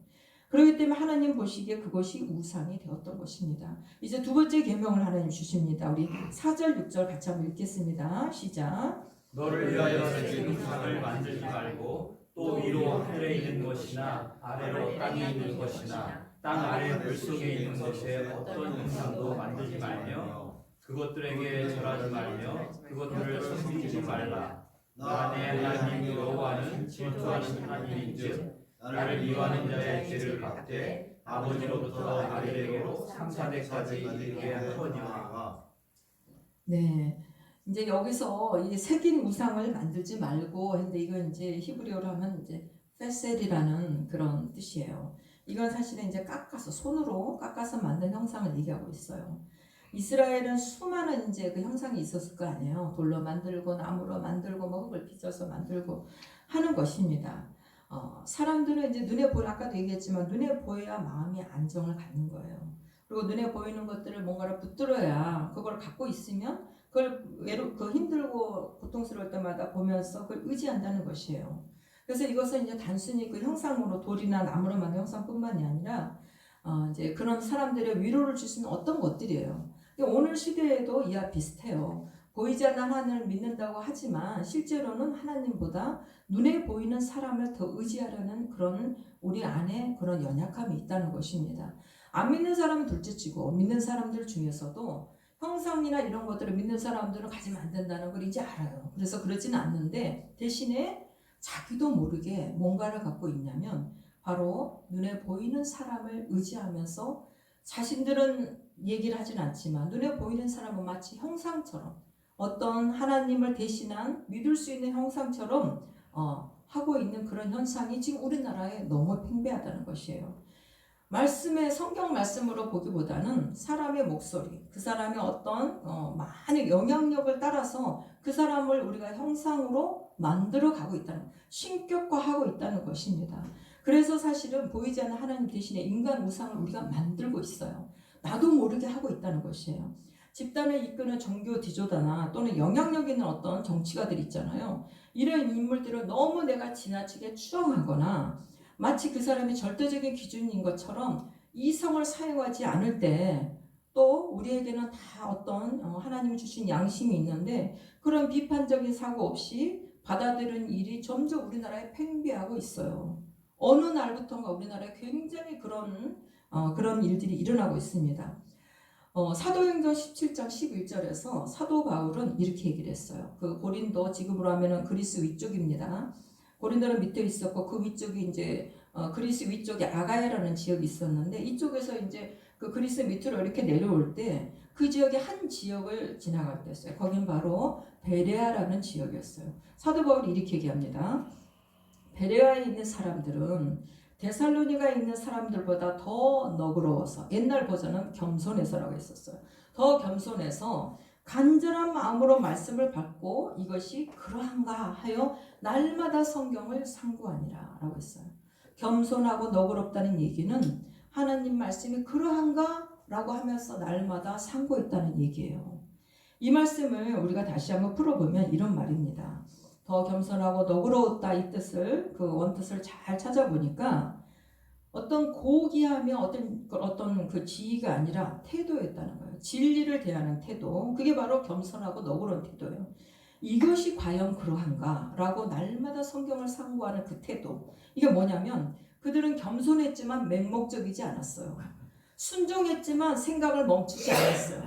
그렇기 때문에 하나님 보시기에 그것이 우상이 되었던 것입니다. 이제 두 번째 계명을 하나님 주십니다. 우리 4절 6절 같이 한번 읽겠습니다. 시작. 너를 위하여 새긴 우상을 만들지 말고 또 위로 하늘에 있는 것이나 아래로 땅에 있는 것이나 땅 아래 물속에 있는 것에 어떤 형상도 만들지 말며 그것들에게 절하지 말며 그것들을 섬기지 말라. 나 내 하나님 여호와는 질투하는 하나님인즉 나를 미워하는 자의 죄를 갚되 아버지로부터 아들에게로 3,4대까지 이르게 하거니와. 네. 이제 여기서 이 새긴 우상을 만들지 말고 했는데 이건 이제 히브리어로 하면 이제 페셀이라는 그런 뜻이에요. 이건 사실은 이제 손으로 깎아서 만든 형상을 얘기하고 있어요. 이스라엘은 수많은 이제 그 형상이 있었을 거 아니에요. 돌로 만들고 나무로 만들고 뭐 흙을 빚어서 만들고 하는 것입니다. 사람들은 이제 눈에 보여 아까도 얘기했지만 눈에 보여야 마음이 안정을 갖는 거예요. 그리고 눈에 보이는 것들을 뭔가를 붙들어야 그걸 갖고 있으면 그걸 힘들고 고통스러울 때마다 보면서 그걸 의지한다는 것이에요. 그래서 이것은 이제 단순히 그 형상으로 돌이나 나무로 만든 형상뿐만이 아니라 이제 그런 사람들의 위로를 줄 수 있는 어떤 것들이에요. 오늘 시대에도 이와 비슷해요. 보이지 않는 하나님을 믿는다고 하지만 실제로는 하나님보다 눈에 보이는 사람을 더 의지하려는 그런 우리 안에 그런 연약함이 있다는 것입니다. 안 믿는 사람은 둘째치고 믿는 사람들 중에서도 형상이나 이런 것들을 믿는 사람들은 가지면 안 된다는 걸 이제 알아요. 그래서 그러지는 않는데 대신에 자기도 모르게 뭔가를 갖고 있냐면 바로 눈에 보이는 사람을 의지하면서 자신들은 얘기를 하진 않지만 눈에 보이는 사람은 마치 형상처럼 어떤 하나님을 대신한 믿을 수 있는 형상처럼 하고 있는 그런 현상이 지금 우리나라에 너무 팽배하다는 것이에요. 성경 말씀으로 보기보다는 사람의 목소리, 그 사람의 어떤 많은 영향력을 따라서 그 사람을 우리가 형상으로 만들어 가고 있다는, 신격화하고 있다는 것입니다. 그래서 사실은 보이지 않는 하나님 대신에 인간 우상을 우리가 만들고 있어요. 나도 모르게 하고 있다는 것이에요. 집단을 이끄는 종교 지도자나 또는 영향력 있는 어떤 정치가들 있잖아요. 이런 인물들을 너무 내가 지나치게 추앙하거나 마치 그 사람이 절대적인 기준인 것처럼 이성을 사용하지 않을 때 또 우리에게는 다 어떤 하나님이 주신 양심이 있는데 그런 비판적인 사고 없이 받아들이는 일이 점점 우리나라에 팽배하고 있어요. 어느 날부터인가 우리나라에 굉장히 그런 일들이 일어나고 있습니다. 사도행전 17장 11절에서 사도 바울은 이렇게 얘기를 했어요. 그 고린도 지금으로 하면은 그리스 위쪽입니다. 고린도는 밑에 있었고 그 위쪽이 이제 그리스 위쪽에 아가야라는 지역이 있었는데 이쪽에서 이제 그 그리스 밑으로 이렇게 내려올 때 그 지역의 한 지역을 지나갈 때였어요. 거긴 바로 베레아라는 지역이었어요. 사도 바울이 이렇게 얘기합니다. 베레아에 있는 사람들은 데살로니가에 있는 사람들보다 더 너그러워서, 옛날 버전은 겸손해서라고 했었어요. 더 겸손해서 간절한 마음으로 말씀을 받고 이것이 그러한가 하여 날마다 성경을 상고하니라 라고 했어요. 겸손하고 너그럽다는 얘기는 하나님 말씀이 그러한가 라고 하면서 날마다 상고했다는 얘기예요. 이 말씀을 우리가 다시 한번 풀어보면 이런 말입니다. 더 겸손하고 너그러웠다, 이 뜻을, 그 원뜻을 잘 찾아보니까 어떤 고귀하며 어떤 그 지위가 아니라 태도였다는 거예요. 진리를 대하는 태도. 그게 바로 겸손하고 너그러운 태도예요. 이것이 과연 그러한가라고 날마다 성경을 상고하는 그 태도. 이게 뭐냐면 그들은 겸손했지만 맹목적이지 않았어요. 순종했지만 생각을 멈추지 않았어요.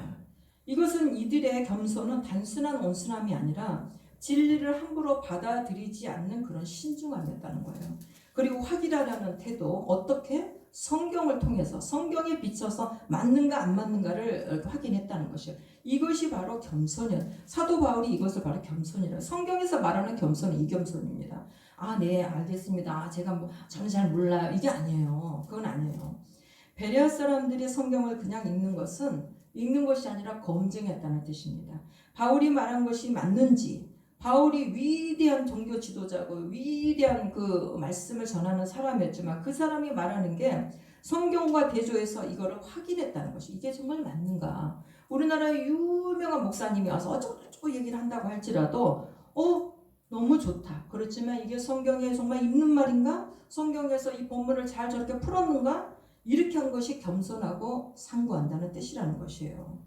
이것은 이들의 겸손은 단순한 온순함이 아니라 진리를 함부로 받아들이지 않는 그런 신중함이었다는 거예요. 그리고 확인하려는 태도, 어떻게? 성경을 통해서 성경에 비춰서 맞는가 안 맞는가를 확인했다는 것이요. 이것이 바로 겸손이에요. 사도 바울이 이것을 바로 겸손이라고. 성경에서 말하는 겸손은 이 겸손입니다. 아, 네, 알겠습니다. 제가 저는 잘 몰라요. 이게 아니에요. 그건 아니에요. 베레아 사람들이 성경을 그냥 읽는 것이 아니라 검증했다는 뜻입니다. 바울이 말한 것이 맞는지, 바울이 위대한 종교 지도자고 위대한 그 말씀을 전하는 사람이었지만 그 사람이 말하는 게 성경과 대조해서 이거를 확인했다는 것이 이게 정말 맞는가. 우리나라의 유명한 목사님이 와서 어쩌고저쩌고 얘기를 한다고 할지라도 너무 좋다. 그렇지만 이게 성경에 정말 있는 말인가? 성경에서 이 본문을 잘 저렇게 풀었는가? 이렇게 한 것이 겸손하고 상고한다는 뜻이라는 것이에요.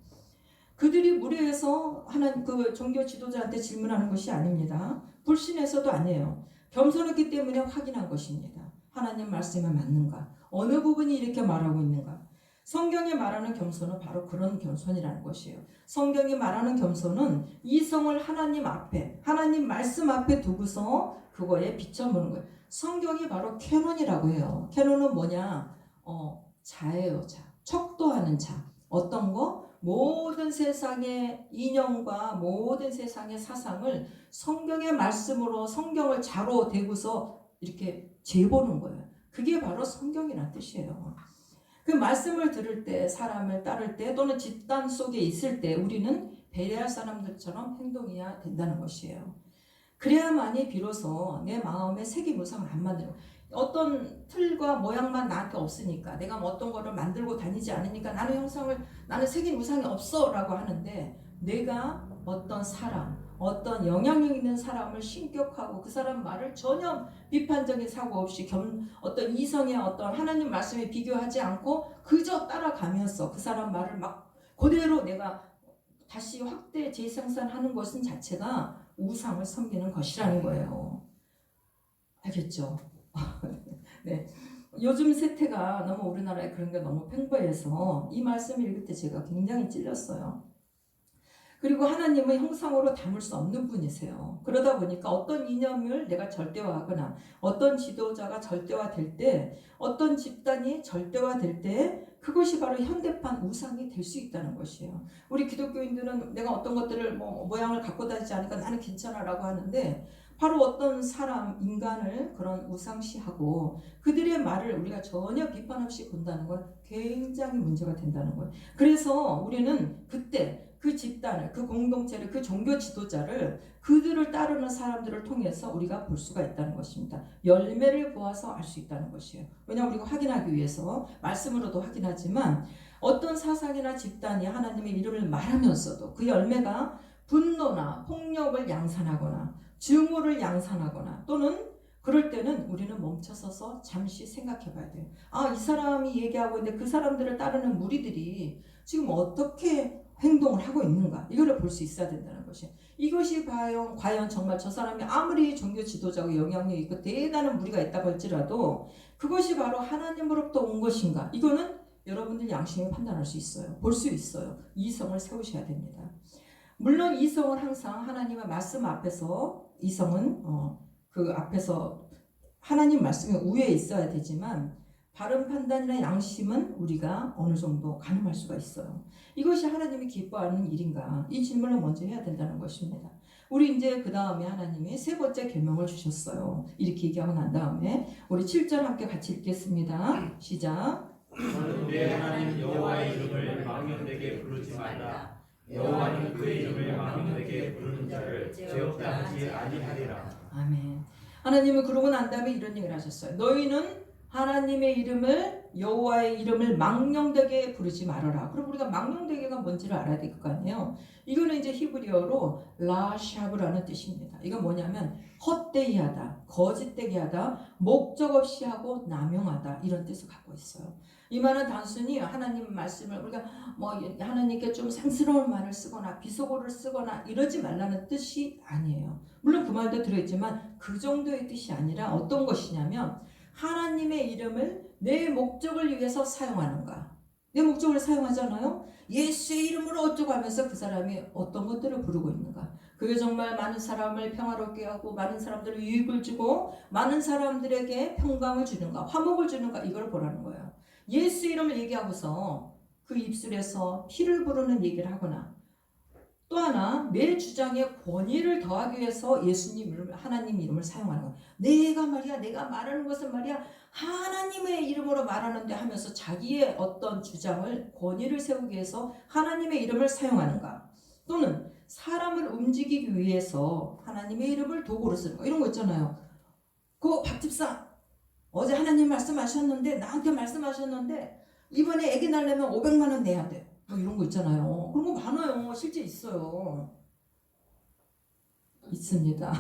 그들이 무례해서 하나님 그 종교 지도자한테 질문하는 것이 아닙니다. 불신해서도 아니에요. 겸손했기 때문에 확인한 것입니다. 하나님 말씀에 맞는가? 어느 부분이 이렇게 말하고 있는가? 성경이 말하는 겸손은 바로 그런 겸손이라는 것이에요. 성경이 말하는 겸손은 이성을 하나님 앞에, 하나님 말씀 앞에 두고서 그거에 비춰보는 거예요. 성경이 바로 캐논이라고 해요. 캐논은 뭐냐? 자예요, 자. 척도하는 자. 어떤 거? 모든 세상의 인연과 모든 세상의 사상을 성경의 말씀으로 성경을 자로 대고서 이렇게 재보는 거예요. 그게 바로 성경이라는 뜻이에요. 그 말씀을 들을 때, 사람을 따를 때 또는 집단 속에 있을 때 우리는 베레아 사람들처럼 행동해야 된다는 것이에요. 그래야만이 비로소 내 마음에 색이 무상 안 만들고 어떤 틀과 모양만 나한테 없으니까 내가 어떤 거를 만들고 다니지 않으니까 나는 색인 우상이 없어 라고 하는데 내가 어떤 사람, 어떤 영향력 있는 사람을 신격하고 그 사람 말을 전혀 비판적인 사고 없이 어떤 이성의 어떤 하나님 말씀에 비교하지 않고 그저 따라가면서 그 사람 말을 막 그대로 내가 다시 확대 재생산하는 것은 자체가 우상을 섬기는 것이라는 거예요. 알겠죠? 네. 요즘 세태가 너무 우리나라에 그런 게 너무 팽배해서 이 말씀을 읽을 때 제가 굉장히 찔렸어요. 그리고 하나님은 형상으로 담을 수 없는 분이세요. 그러다 보니까 어떤 이념을 내가 절대화하거나 어떤 지도자가 절대화될 때 어떤 집단이 절대화될 때 그것이 바로 현대판 우상이 될 수 있다는 것이에요. 우리 기독교인들은 내가 어떤 것들을 모양을 갖고 다니지 않으니까 나는 괜찮아 라고 하는데 바로 어떤 사람, 인간을 그런 우상시하고 그들의 말을 우리가 전혀 비판 없이 본다는 건 굉장히 문제가 된다는 거예요. 그래서 우리는 그때 그 집단을, 그 공동체를, 그 종교 지도자를 그들을 따르는 사람들을 통해서 우리가 볼 수가 있다는 것입니다. 열매를 보아서 알 수 있다는 것이에요. 왜냐하면 우리가 확인하기 위해서 말씀으로도 확인하지만 어떤 사상이나 집단이 하나님의 이름을 말하면서도 그 열매가 분노나 폭력을 양산하거나 증오를 양산하거나 또는 그럴 때는 우리는 멈춰서서 잠시 생각해 봐야 돼요. 이 사람이 얘기하고 있는데 그 사람들을 따르는 무리들이 지금 어떻게 행동을 하고 있는가 이거를 볼 수 있어야 된다는 것이에요. 이것이 과연 정말 저 사람이 아무리 종교 지도자고 영향력이 있고 대단한 무리가 있다고 할지라도 그것이 바로 하나님으로부터 온 것인가 이거는 여러분들 양심이 판단할 수 있어요. 볼 수 있어요. 이성을 세우셔야 됩니다. 물론 이성은 항상 하나님의 말씀 앞에서 이성은 그 앞에서 하나님 말씀의 우위에 있어야 되지만 바른 판단이나 양심은 우리가 어느 정도 가늠할 수가 있어요. 이것이 하나님이 기뻐하는 일인가? 이 질문을 먼저 해야 된다는 것입니다. 우리 이제 그 다음에 하나님이 세 번째 계명을 주셨어요. 이렇게 얘기하고 난 다음에 우리 7절 함께 같이 읽겠습니다. 시작. 너는 내 하나님 여호와의 이름을 망령되게 부르지 말라. 여호와는 그의 이름을 망령되게 부르는 자를 죄 없다 하지 아니하리라. 아멘. 하나님은 그러고 난 다음에 이런 얘기를 하셨어요. 너희는 하나님의 이름을 여호와의 이름을 망령되게 부르지 말아라. 그럼 우리가 망령되게가 뭔지를 알아야 될 거 아니에요. 이거는 이제 히브리어로 라샤브라는 뜻입니다. 이건 뭐냐면 헛되이 하다, 거짓되게 하다, 목적 없이 하고 남용하다 이런 뜻을 갖고 있어요. 이 말은 단순히 하나님 말씀을 우리가 뭐 하나님께 좀 상스러운 말을 쓰거나 비속어를 쓰거나 이러지 말라는 뜻이 아니에요. 물론 그 말도 들어있지만 그 정도의 뜻이 아니라 어떤 것이냐면 하나님의 이름을 내 목적을 위해서 사용하는가. 내 목적을 사용하잖아요. 예수의 이름으로 어쩌고 하면서 그 사람이 어떤 것들을 부르고 있는가. 그게 정말 많은 사람을 평화롭게 하고 많은 사람들을 유익을 주고 많은 사람들에게 평강을 주는가, 화목을 주는가, 이걸 보라는 거예요. 예수 이름을 얘기하고서 그 입술에서 피를 부르는 얘기를 하거나, 또 하나 내 주장에 권위를 더하기 위해서 예수님 이름을, 하나님 이름을 사용하는 거야. 내가 말하는 것은 말이야 하나님의 이름으로 말하는데 하면서 자기의 어떤 주장을, 권위를 세우기 위해서 하나님의 이름을 사용하는가, 또는 사람을 움직이기 위해서 하나님의 이름을 도구로 쓰는 거, 이런 거 있잖아요. 그 박집사 어제 하나님 말씀하셨는데, 나한테 말씀하셨는데 이번에 애기 낳으려면 500만 원 내야 돼, 뭐 이런 거 있잖아요. 그런 거 많아요. 실제 있어요. 있습니다.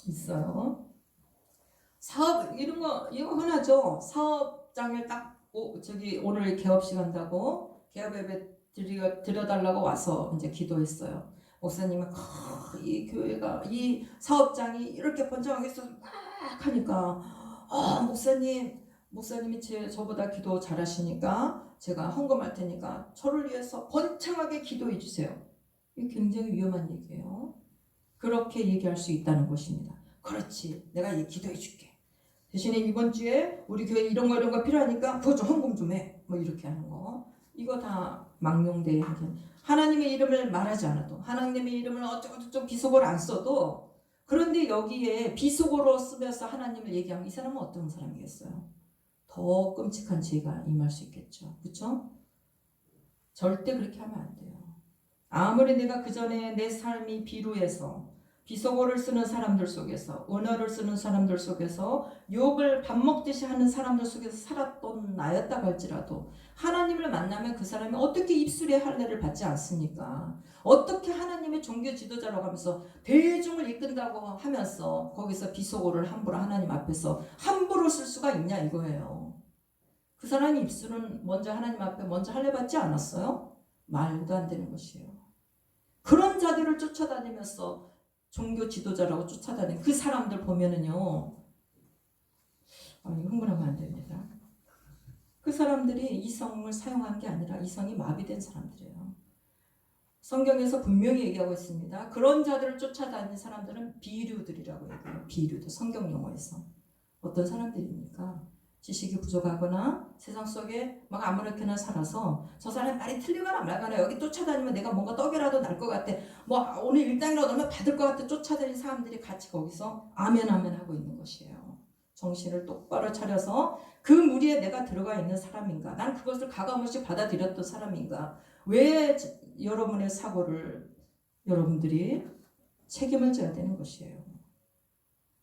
있어요. 사업 이런 거 이거 흔하죠. 사업장을 딱 오늘 개업식 한다고 개업 예배 드려달라고 와서 이제 기도했어요. 목사님은 이 교회가, 이 사업장이 이렇게 번창하게 있어서 막 하니까 목사님이 저보다 기도 잘하시니까 제가 헌금할 테니까 저를 위해서 번창하게 기도해 주세요. 이게 굉장히 위험한 얘기예요. 그렇게 얘기할 수 있다는 것입니다. 그렇지, 내가 기도해 줄게. 대신에 이번 주에 우리 교회 이런 거 필요하니까 그것 좀 헌금 좀 해. 뭐 이렇게 하는 거. 이거 다 망령되이 하긴. 하나님의 이름을 말하지 않아도, 하나님의 이름을 어쩌고저쩌고 비속어를 안 써도, 그런데 여기에 비속어로 쓰면서 하나님을 얘기하면 이 사람은 어떤 사람이겠어요? 더 끔찍한 죄가 임할 수 있겠죠. 그렇죠? 절대 그렇게 하면 안 돼요. 아무리 내가 그 전에 내 삶이 비루해서 비속어를 쓰는 사람들 속에서, 언어를 쓰는 사람들 속에서, 욕을 밥 먹듯이 하는 사람들 속에서 살았던 나였다고 할지라도 하나님을 만나면 그 사람이 어떻게 입술의 할례를 받지 않습니까? 어떻게 하나님의 종교 지도자라고 하면서 대중을 이끈다고 하면서 거기서 비속어를 함부로 하나님 앞에서 함부로 쓸 수가 있냐 이거예요. 그 사람의 입술은 먼저 하나님 앞에 먼저 할례 받지 않았어요? 말도 안 되는 것이에요. 그런 자들을 쫓아다니면서 종교 지도자라고 쫓아다니는 그 사람들 보면은요, 흥분하면 안 됩니다. 그 사람들이 이성을 사용한 게 아니라 이성이 마비된 사람들이에요. 성경에서 분명히 얘기하고 있습니다. 그런 자들을 쫓아다니는 사람들은 비류들이라고 얘기해요. 비류들, 성경 용어에서. 어떤 사람들입니까? 지식이 부족하거나 세상 속에 막 아무렇게나 살아서 저 사람 말이 틀리거나 말거나 여기 쫓아다니면 내가 뭔가 떡이라도 날 것 같아, 뭐 오늘 일당이라도 넣으면 받을 것 같아 쫓아다니는 사람들이 같이 거기서 아멘 하고 있는 것이에요. 정신을 똑바로 차려서 그 무리에 내가 들어가 있는 사람인가, 난 그것을 가감없이 받아들였던 사람인가, 왜 여러분의 사고를 여러분들이 책임을 져야 되는 것이에요.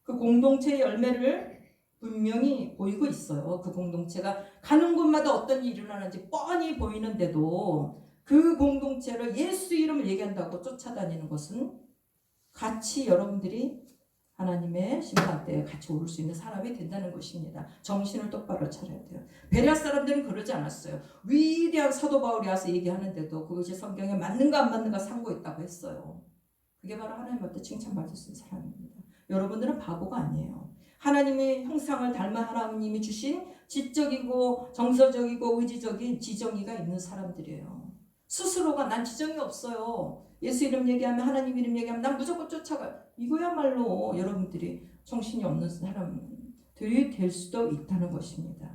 그 공동체의 열매를 분명히 보이고 있어요. 그 공동체가 가는 곳마다 어떤 일이 일어나는지 뻔히 보이는데도 그 공동체를 예수 이름을 얘기한다고 쫓아다니는 것은 같이 여러분들이 하나님의 심판대에 같이 오를 수 있는 사람이 된다는 것입니다. 정신을 똑바로 차려야 돼요. 베레아 사람들은 그러지 않았어요. 위대한 사도 바울이 와서 얘기하는데도 그것이 성경에 맞는가 안 맞는가 상고했다고 했어요. 그게 바로 하나님 앞에 칭찬받을 수 있는 사람입니다. 여러분들은 바보가 아니에요. 하나님의 형상을 닮은 하나님이 주신 지적이고 정서적이고 의지적인 지정의가 있는 사람들이에요. 스스로가 난 지정이 없어요, 예수 이름 얘기하면, 하나님 이름 얘기하면 난 무조건 쫓아가요, 이거야말로 여러분들이 정신이 없는 사람들이 될 수도 있다는 것입니다.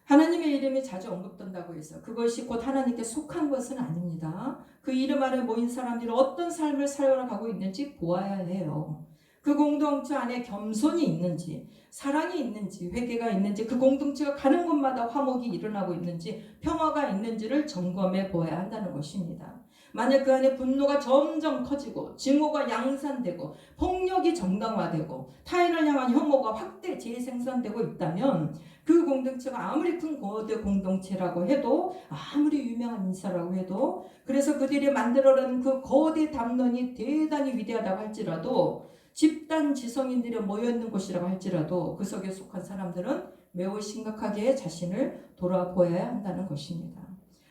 하나님의 이름이 자주 언급된다고 해서 그것이 곧 하나님께 속한 것은 아닙니다. 그 이름 아래 모인 사람들이 어떤 삶을 살아가고 있는지 보아야 해요. 그 공동체 안에 겸손이 있는지, 사랑이 있는지, 회개가 있는지, 그 공동체가 가는 곳마다 화목이 일어나고 있는지, 평화가 있는지를 점검해 보아야 한다는 것입니다. 만약 그 안에 분노가 점점 커지고 증오가 양산되고 폭력이 정당화되고 타인을 향한 혐오가 확대 재생산되고 있다면 그 공동체가 아무리 큰 거대 공동체라고 해도 아무리 유명한 인사라고 해도 그래서 그들이 만들어낸 그 거대 담론이 대단히 위대하다고 할지라도 집단 지성인들이 모여있는 곳이라고 할지라도 그 속에 속한 사람들은 매우 심각하게 자신을 돌아보아야 한다는 것입니다.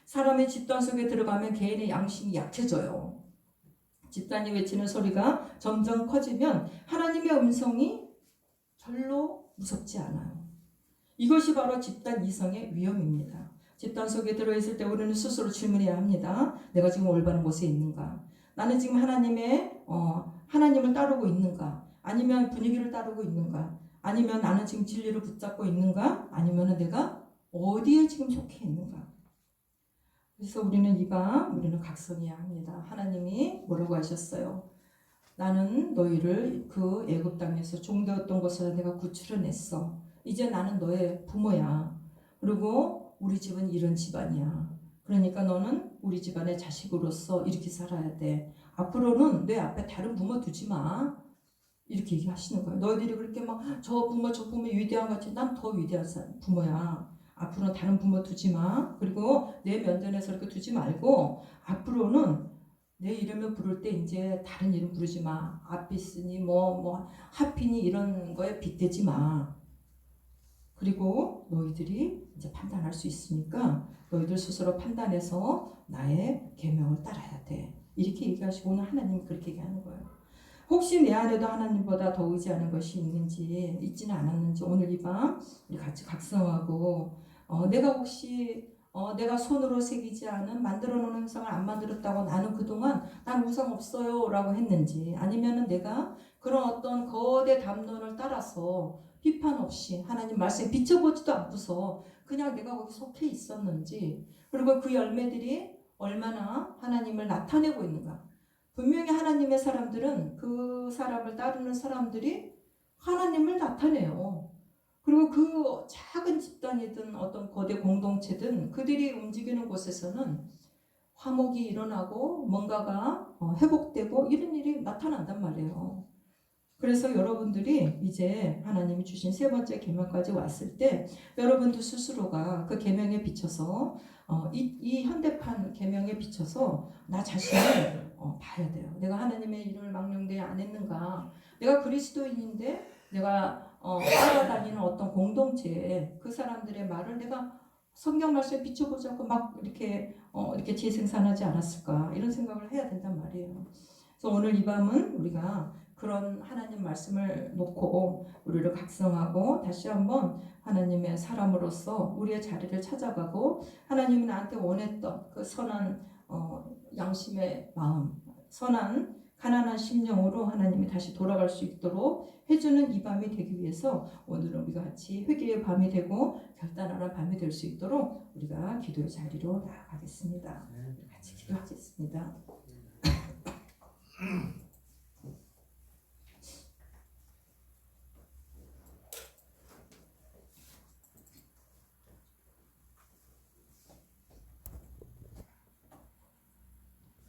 사람의 집단 속에 들어가면 개인의 양심이 약해져요. 집단이 외치는 소리가 점점 커지면 하나님의 음성이 별로 무섭지 않아요. 이것이 바로 집단 이성의 위험입니다. 집단 속에 들어있을 때 우리는 스스로 질문해야 합니다. 내가 지금 올바른 곳에 있는가? 나는 지금 하나님을 따르고 있는가? 아니면 분위기를 따르고 있는가? 아니면 나는 지금 진리를 붙잡고 있는가? 아니면 내가 어디에 지금 속해 있는가? 그래서 우리는 우리는 각성해야 합니다. 하나님이 뭐라고 하셨어요? 나는 너희를 그 애굽 땅에서 종되었던 곳에서 내가 구출해냈어. 이제 나는 너의 부모야. 그리고 우리 집은 이런 집안이야. 그러니까 너는 우리 집안의 자식으로서 이렇게 살아야 돼. 앞으로는 내 앞에 다른 부모 두지 마. 이렇게 얘기하시는 거예요. 너희들이 그렇게 막 저 부모 위대한 것 같이 난 더 위대한 부모야. 앞으로는 다른 부모 두지 마. 그리고 내 면전에서 이렇게 두지 말고 앞으로는 내 이름을 부를 때 이제 다른 이름 부르지 마. 아비스니 하피니 이런 거에 빗대지 마. 그리고 너희들이 이제 판단할 수 있으니까 너희들 스스로 판단해서 나의 계명을 따라야 돼. 이렇게 얘기하시고 오늘 하나님이 그렇게 얘기하는 거예요. 혹시 내 안에도 하나님보다 더 의지하는 것이 있는지 있지는 않았는지 오늘 이 밤 우리 같이 각성하고 내가 혹시 내가 손으로 새기지 않은 만들어 놓은 형상을 안 만들었다고 나는 그동안 난 우상 없어요 라고 했는지 아니면은 내가 그런 어떤 거대 담론을 따라서 비판 없이 하나님 말씀에 비춰보지도 않고서 그냥 내가 거기 속해 있었는지 그리고 그 열매들이 얼마나 하나님을 나타내고 있는가. 분명히 하나님의 사람들은 그 사람을 따르는 사람들이 하나님을 나타내요. 그리고 그 작은 집단이든 어떤 거대 공동체든 그들이 움직이는 곳에서는 화목이 일어나고 뭔가가 회복되고 이런 일이 나타난단 말이에요. 그래서 여러분들이 이제 하나님이 주신 세 번째 계명까지 왔을 때 여러분들 스스로가 그 계명에 비춰서 이 현대판 계명에 비춰서 나 자신을 봐야 돼요. 내가 하나님의 일을 망령되이 안 했는가? 내가 그리스도인인데 내가 따라다니는 어떤 공동체에 그 사람들의 말을 내가 성경 말씀에 비춰보지 않고 막 이렇게 재생산하지 않았을까? 이런 생각을 해야 된단 말이에요. 그래서 오늘 이 밤은 우리가 그런 하나님 말씀을 놓고 우리를 각성하고 다시 한번 하나님의 사람으로서 우리의 자리를 찾아가고 하나님이 나한테 원했던 그 선한 양심의 마음, 선한 가난한 심령으로 하나님이 다시 돌아갈 수 있도록 해주는 이 밤이 되기 위해서 오늘은 우리가 같이 회개의 밤이 되고 결단하는 밤이 될 수 있도록 우리가 기도의 자리로 나아가겠습니다. 같이 기도하겠습니다.